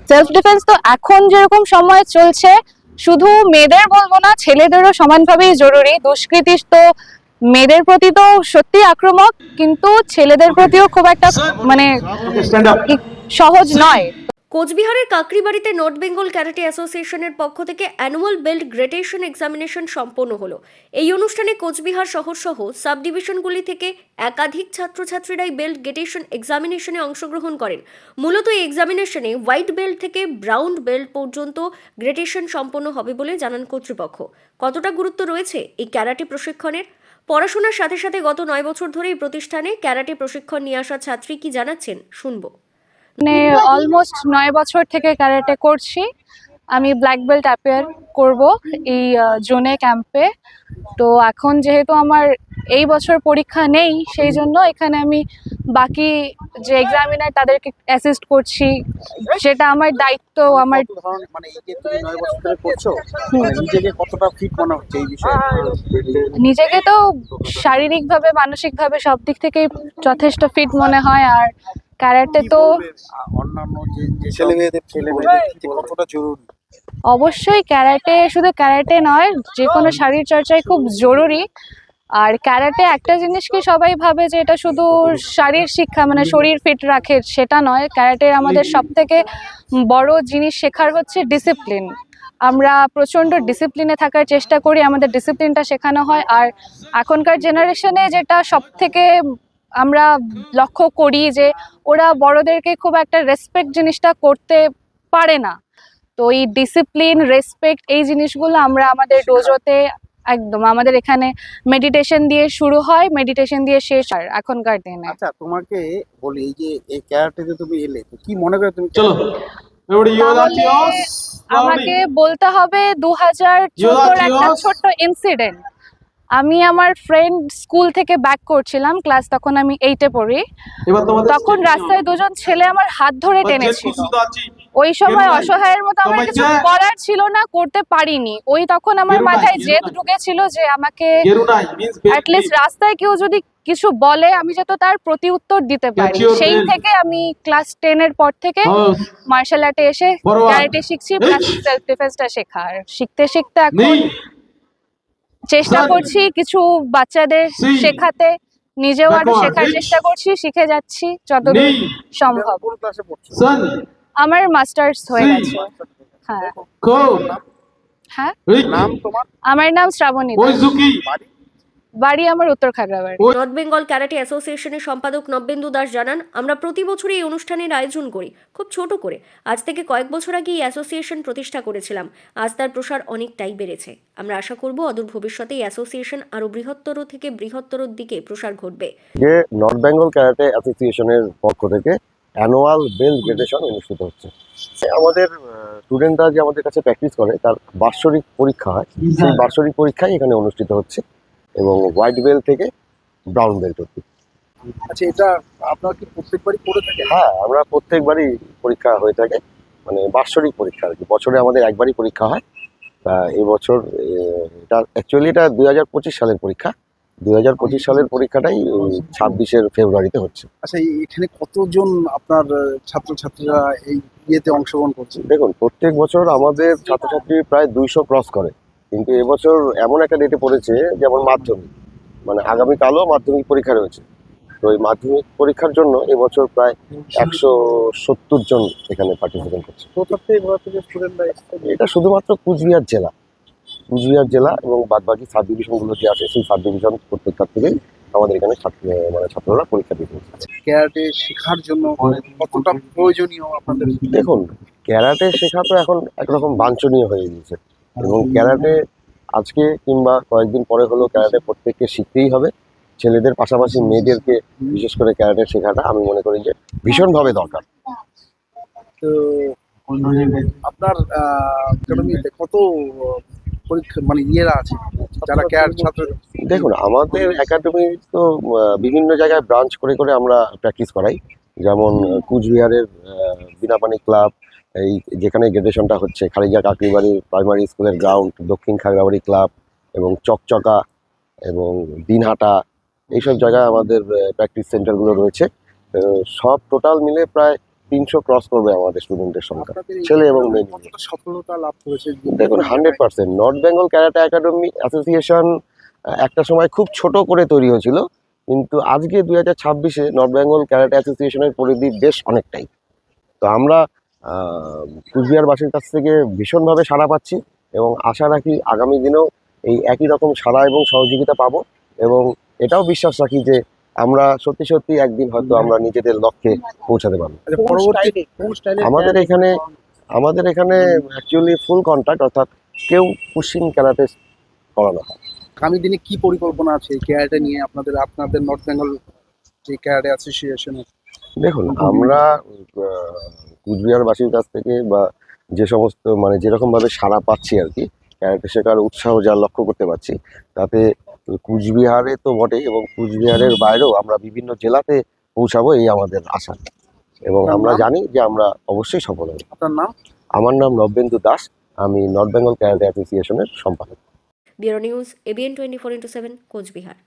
Self defence তো এখন যেরকম সময় চলছে, শুধু মেয়েদের বলবো না, ছেলেদেরও সমানভাবেই জরুরি। দুষ্কৃতী তো মেয়েদের প্রতি তো সত্যি আক্রমক, কিন্তু ছেলেদের প্রতিও খুব একটা মানে সহজ নয়। কোচবিহারের কাকরিবাড়িতে নর্থ বেঙ্গল ক্যারাটে অ্যাসোসিয়েশনের পক্ষ থেকে অ্যানুয়াল বেল্ট গ্রেডেশন এক্সামিনেশন সম্পন্ন হলো। এই অনুষ্ঠানে কোচবিহার শহর সহ সাব ডিভিশনগুলি থেকে একাধিক ছাত্রছাত্রীরাই বেল্ট গ্রেডেশন এক্সামিনেশনে অংশগ্রহণ করেন। মূলত এই এক্সামিনেশনে হোয়াইট বেল্ট থেকে ব্রাউন বেল্ট পর্যন্ত গ্রেডেশন সম্পন্ন হবে বলে জানান কর্তৃপক্ষ। কতটা গুরুত্ব রয়েছে এই ক্যারাটে প্রশিক্ষণের? পড়াশোনার সাথে সাথে গত 9 বছর ধরে এই প্রতিষ্ঠানে ক্যারাটে প্রশিক্ষণ নিয়ে আসা ছাত্রী কি জানাচ্ছেন শুনবো। মানে অলমোস্ট 9 বছর থেকে ক্যারাটে করছি। আমি ব্ল্যাক বেল্ট অ্যাপিয়ার করব এই জুনে ক্যাম্পে। তো এখন যেহেতু আমার এই বছর পরীক্ষা নেই, সেই জন্য এখানে আমি বাকি যে এক্সামিনার তাদেরকে অ্যাসিস্ট করছি, সেটা আমার দায়িত্ব। আমার মানে এই যে তুমি 9 বছর ধরে করছো, মানে নিজেকে কতটা ফিট মনে হচ্ছে এই বিষয়ে? নিজেকে তো শারীরিকভাবে, মানসিকভাবে সব দিক থেকেই যথেষ্ট ফিট মনে হয়। আর ক্যারাটে তো অন্যান্য যে ছেলেমেয়েদের কতটা জরুরি? অবশ্যই ক্যারাটে শুধু ক্যারাটে নয়, যে কোনো শারীর চর্চাই খুব জরুরি। আর ক্যারাটে একটা জিনিস কি সবাই ভাবে যে এটা শুধু শারীর শিক্ষা, মানে শরীর ফিট রাখে, সেটা নয়। ক্যারাটে আমাদের সব থেকে বড় জিনিস শেখার হচ্ছে ডিসিপ্লিন। আমরা প্রচণ্ড ডিসিপ্লিনে থাকার চেষ্টা করি, আমাদের ডিসিপ্লিনটা শেখানো হয়। আর এখনকার জেনারেশনে যেটা সব থেকে আমরা লক্ষ্য করি যে ওরা বড়দেরকে খুব একটা রেসপেক্ট জিনিসটা করতে পারে না। তো এই ডিসিপ্লিন, রেসপেক্ট, এই জিনিসগুলো আমরা আমাদের ডোজোতে একদম, আমাদের এখানে মেডিটেশন দিয়ে শুরু হয়, মেডিটেশন দিয়ে শেষ হয় এখনকার দিনে। আচ্ছা, তোমাকে বলি, এই যে এই ক্যারাটেতে তুমি এলে, তো কি মনে করে তুমি? চলো তাহলে আমাকে বলতে হবে 2014 একটা ছোট্ট ইনসিডেন্ট। আমি আমার ফ্রেন্ড স্কুল থেকে ব্যাক করছিলাম, ক্লাস তখন আমি 8-এ পড়ি। তখন রাস্তায় দুজন ছেলে আমার হাত ধরে টেনেছিল। ওই সময় অসহায়ের মতো আমার কিছু করার ছিল না, করতে পারিনি। ওই তখন আমার মাথায় জেদ ঢুকেছিল যে আমাকে অ্যাটলিস্ট রাস্তায় কেউ যদি কিছু বলে আমি যাতে তার প্রতি উত্তর দিতে পারি। সেই থেকে আমি ক্লাস 10-এর পর থেকে মার্শাল আর্টে এসে ক্যারাটে শিখছি, প্লাস সেলফ ডিফেন্সটা শেখার। শিখতে শিখতে এখন চেষ্টা করছি কিছু বাচ্চাদের শেখাতে, নিজেও আরো শেখার চেষ্টা করছি, শিখে যাচ্ছি যতদূর সম্ভব। কোন ক্লাসে পড়ছো? আমার মাস্টার্স হয়ে গেছে। হ্যাঁ হ্যাঁ, নাম তোমার? আমার নাম শ্রাবণী দাস। বাড়ি? বাড়ি আমার উত্তর খাগড়াবাড়ি। নর্থ বেঙ্গল ক্যারাটে অ্যাসোসিয়েশনের সম্পাদক নবেন্দু দাস জানান, আমরা প্রতি বছরই এই অনুষ্ঠানের আয়োজন করি খুব ছোট করে। আজ থেকে কয়েক বছর আগে এই অ্যাসোসিয়েশন প্রতিষ্ঠা করেছিলাম। আজ তার প্রসার অনেকটাই বেড়েছে। আমরা আশা করব অদূর ভবিষ্যতে এই অ্যাসোসিয়েশন আরো বৃহত্তর থেকে বৃহত্তর দিকে প্রসার ঘটবে। যে নর্থ বেঙ্গল ক্যারাটে অ্যাসোসিয়েশনের পক্ষ থেকে অ্যানুয়াল বেল্ট গ্রেডেশন অনুষ্ঠিত হচ্ছে। আমাদের স্টুডেন্টরা যে আমাদের কাছে প্র্যাকটিস করে তার বাৎসরিক পরীক্ষা হয়, সেই বাৎসরিক পরীক্ষাই এখানে অনুষ্ঠিত হচ্ছে, এবং হোয়াইট বেল্ট থেকে ব্রাউন বেল্ট অবধি। আচ্ছা, এটা আপনারা কি প্রত্যেকবারই করে থাকেন? হ্যাঁ, আমরা প্রত্যেকবারই পরীক্ষা হয়ে থাকে, মানে বাৎসরিক পরীক্ষা আর কি। বছরে আমাদের একবারই পরীক্ষা হয়। এবছর এটা অ্যাকচুয়ালি এটা 2025 সালের পরীক্ষা। 2025 সালের পরীক্ষাটাই 26 ফেব্রুয়ারিতে হচ্ছে। আচ্ছা, এখানে কতজন আপনার ছাত্রছাত্রীরা এই ইয়েতে অংশগ্রহণ করছে? দেখুন, প্রত্যেক বছর আমাদের ছাত্রছাত্রী প্রায় 200 ক্রস করে, কিন্তু এবছর এমন একটা ডেটে পড়েছে যেমন মাধ্যমিক, মানে আগামীকালও মাধ্যমিক পরীক্ষা রয়েছে। তো এই মাধ্যমিক পরীক্ষার জন্য এবছর প্রায় 170 জন এখানে পার্টিসিপেট করছে। কোথা থেকে স্টুডেন্টরা এসেছে? এটা শুধুমাত্র কুচবিহার জেলা এবং বাদবাকি সাব ডিভিশনগুলো যে আছে সেই সাব ডিভিশন প্রত্যেকটার থেকেই আমাদের এখানে ছাত্ররা পরীক্ষা দিতে হচ্ছে। ক্যারাটে শেখার জন্য কতটা প্রয়োজনীয় আপনাদের? দেখুন, ক্যারাটে শেখা তো এখন একরকম বাঞ্ছনীয় হয়ে গিয়েছে, এবং ক্যারাটে আজকে কিংবা কয়েকদিন পরে হলেও ক্যারাটে প্রত্যেককে শিখতেই হবে। ছেলেদের পাশাপাশি মেয়েদেরকে বিশেষ করে ক্যারাটে শেখাটা আমি মনে করি যে ভীষণভাবে দরকার। তো আপনার একাডেমিতে কত পরীক্ষা মানে ইয়েরা আছে যারা ক্যারাটে ছাত্র? দেখুন, আমাদের একাডেমি তো বিভিন্ন জায়গায় ব্রাঞ্চ করে আমরা প্র্যাকটিস করাই। যেমন কুচবিহারের বিনাপানি ক্লাব, এই যেখানে গ্রেডেশনটা হচ্ছে খালিজা কাকরিবাড়ি প্রাইমারি স্কুলের গ্রাউন্ড, দক্ষিণ খাগড়াবাড়ি ক্লাব এবং চকচকা এবং দিনহাটা, এইসব জায়গায় আমাদের প্র্যাকটিস সেন্টারগুলো রয়েছে। সব টোটাল মিলে প্রায় 300 ক্রস করবে আমাদের স্টুডেন্টের সংখ্যা, আপনাদের এই ছেলে এবং মেয়ে মিলিয়ে। কতটা সফলতা লাভ করেছে? দেখুন 100% north Bengal karate academy association একটা সময় খুব ছোট করে তৈরি হয়েছিল, কিন্তু আজকে 2026-এ নর্থ বেঙ্গল ক্যারাটে অ্যাসোসিয়েশনের পরিধি বেশ অনেকটাই। তো আমরা কুচবিহারবাসীর কাছ থেকে ভীষণভাবে সাড়া পাচ্ছি এবং আশা রাখি আগামী দিনেও এই একই রকম সাড়া এবং সহযোগিতা পাবো, এবং এটাও বিশ্বাস রাখি যে আমরা সত্যি সত্যি একদিন হয়তো আমরা নিজেদের লক্ষ্যে পৌঁছাতে পারবো। আচ্ছা, পরবর্তী কোন স্টাইলে আমাদের এখানে অ্যাকচুয়ালি ফুল কন্ট্যাক্ট, অর্থাৎ কেউ পুশিং ক্যারাটে করানো হয়। আগামী দিনে কি পরিকল্পনা আছে এই ক্যারাটে নিয়ে আপনাদের নর্থ বেঙ্গল যে ক্যারাটে অ্যাসোসিয়েশনের? দেখুন আমরা কুচবিহারবাসীর কাছ থেকে বা যে সমস্ত মানে যেরকমভাবে সাড়া পাচ্ছি আর কি, ক্যারাটে শেখার উৎসাহ যা লক্ষ্য করতে পারছি, তাতে কুচবিহারে তো বটে এবং কুচবিহারের বাইরেও আমরা বিভিন্ন জেলাতে পৌঁছাবো এই আমাদের আশা, এবং আমরা জানি যে আমরা অবশ্যই সফল হব। আপনার নাম? আমার নাম নবেন্দু দাস, আমি নর্থ বেঙ্গল ক্যারাটে অ্যাসোসিয়েশনের সম্পাদক। Bureau news, ABN 24/7, Cooch Behar.